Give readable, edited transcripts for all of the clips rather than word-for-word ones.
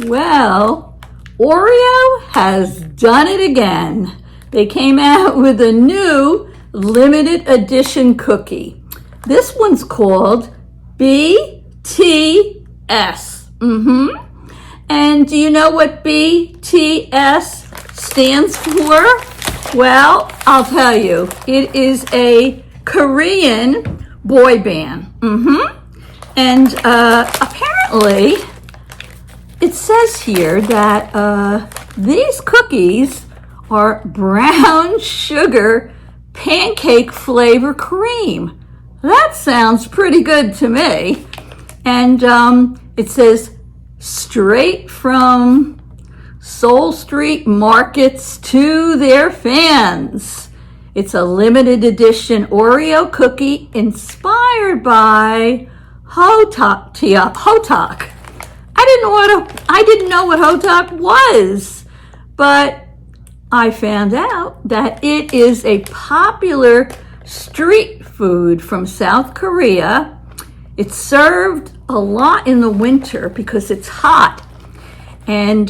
Well, Oreo has done it again. They came out with a new limited edition cookie. This one's called BTS. And do you know what BTS stands for? Well, I'll tell you. It is a Korean boy band. And apparently, it says here that these cookies are brown sugar pancake flavor cream. That sounds pretty good to me. And it says straight from Seoul Street Markets to their fans. It's a limited edition Oreo cookie inspired by Hotak. I didn't know what Hotak was, but I found out that it is a popular street food from South Korea. It's served a lot in the winter because it's hot. And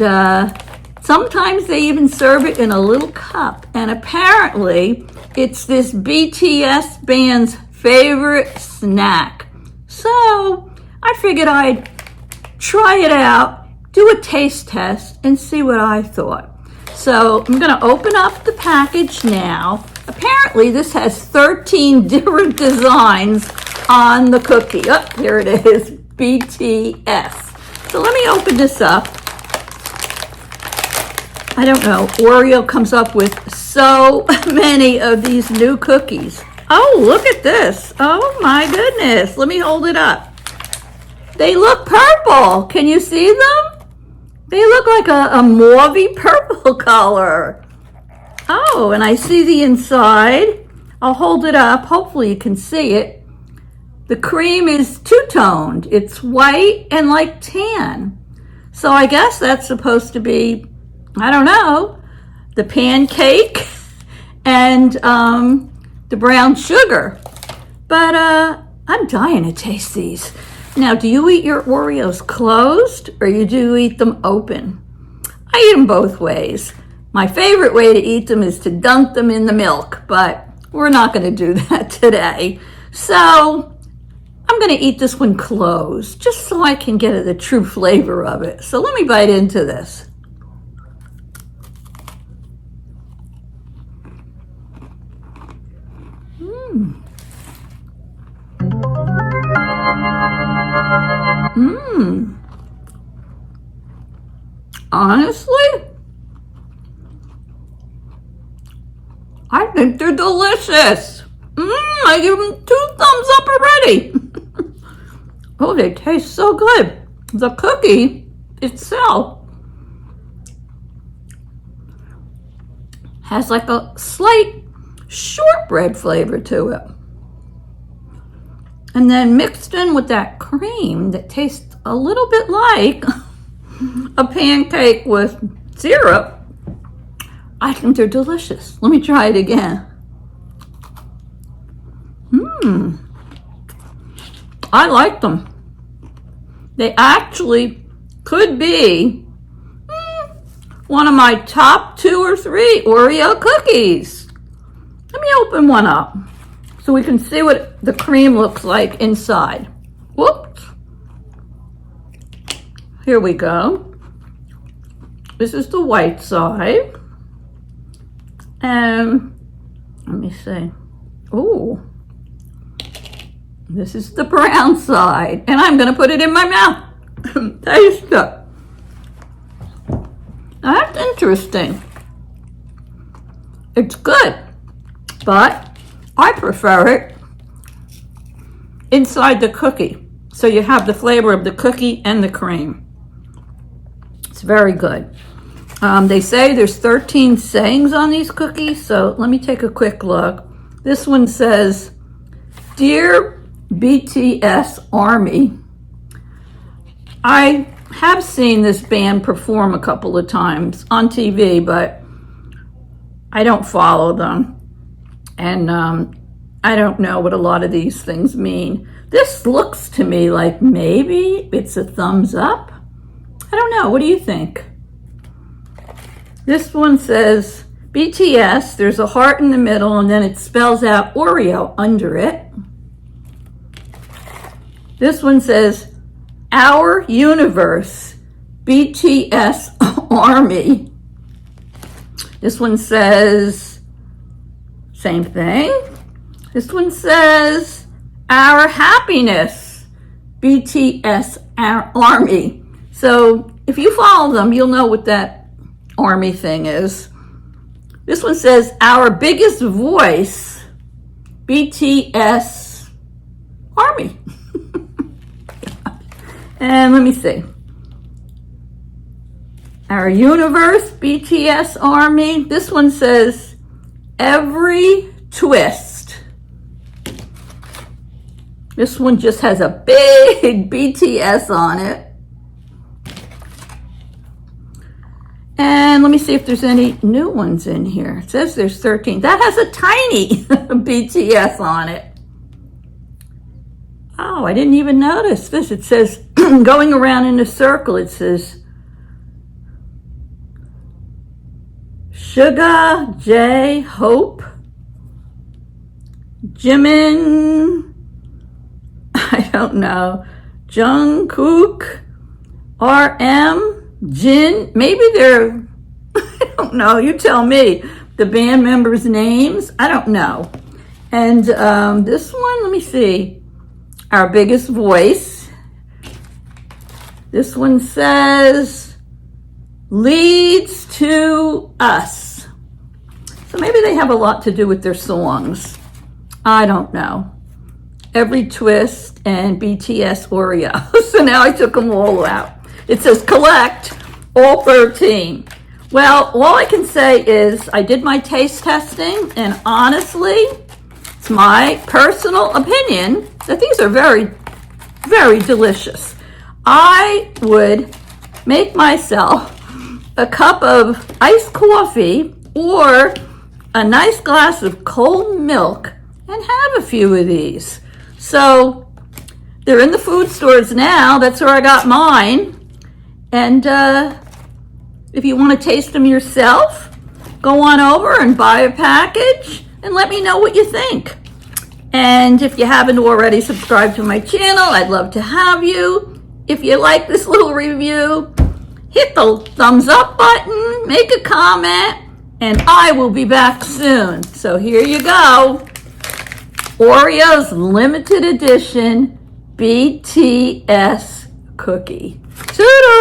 sometimes they even serve it in a little cup. And apparently, it's this BTS band's favorite snack. So I figured I'd try it out, do a taste test, and see what I thought. So I'm going to open up the package now. Apparently, this has 13 different designs on the cookie. Oh, here it is, BTS. So let me open this up. I don't know, Oreo comes up with so many of these new cookies. Oh, look at this. Oh my goodness. Let me hold it up. They look purple. Can you see them? They look like a mauvey purple color. Oh, and I see the inside. I'll hold it up. Hopefully you can see it. The cream is two-toned. It's white and like tan. So I guess that's supposed to be, I don't know, the pancake and the brown sugar. But I'm dying to taste these. Now, do you eat your Oreos closed or do you eat them open? I eat them both ways. My favorite way to eat them is to dunk them in the milk, but we're not going to do that today. So I'm going to eat this one closed just so I can get the true flavor of it. So let me bite into this. Honestly, I think they're delicious. I give them 2 thumbs up already. Oh, they taste so good. The cookie itself has like a slight shortbread flavor to it. And then mixed in with that cream that tastes a little bit like a pancake with syrup, I think they're delicious. Let me try it again. I like them. They actually could be one of my top 2 or 3 Oreo cookies. Let me open one up so we can see what the cream looks like inside. Whoops. Here we go. This is the white side. And let me see. Oh, this is the brown side. And I'm going to put it in my mouth. Taste it. That's interesting. It's good, but I prefer it inside the cookie. So you have the flavor of the cookie and the cream. It's very good. They say there's 13 sayings on these cookies, so let me take a quick look. This one says, "Dear BTS Army, I have seen this band perform a couple of times on TV, but I don't follow them. And I don't know what a lot of these things mean. This looks to me like maybe it's a thumbs up. I don't know. What do you think? This one says BTS. There's a heart in the middle, and then it spells out Oreo under it. This one says Our Universe, BTS Army. This one says same thing. This one says Our Happiness, BTS Army. So if you follow them, you'll know what that army thing is. This one says Our Biggest Voice, BTS Army. And let me see. Our Universe, BTS Army. This one says Every Twist. This one just has a big BTS on it. And let me see if there's any new ones in here. It says there's 13. That has a tiny BTS on it. Oh, I didn't even notice this. It says, going around in a circle, it says, Suga, J, Hope, Jimin, I don't know, Jungkook, RM, Jin, maybe they're, I don't know, you tell me, the band members' names, I don't know. And this one, let me see. Our Biggest Voice. This one says, Leads to Us. So maybe they have a lot to do with their songs. I don't know. Every Twist and BTS Oreo. So now I took them all out. It says collect all 13. Well, all I can say is I did my taste testing, and honestly, it's my personal opinion that these are very, very delicious. I would make myself a cup of iced coffee or a nice glass of cold milk and have a few of these. So they're in the food stores now. That's where I got mine. And if you want to taste them yourself, go on over and buy a package and let me know what you think. And if you haven't already subscribed to my channel, I'd love to have you. If you like this little review, hit the thumbs up button, make a comment, and I will be back soon. So here you go. Oreo's limited edition BTS cookie. Toodles!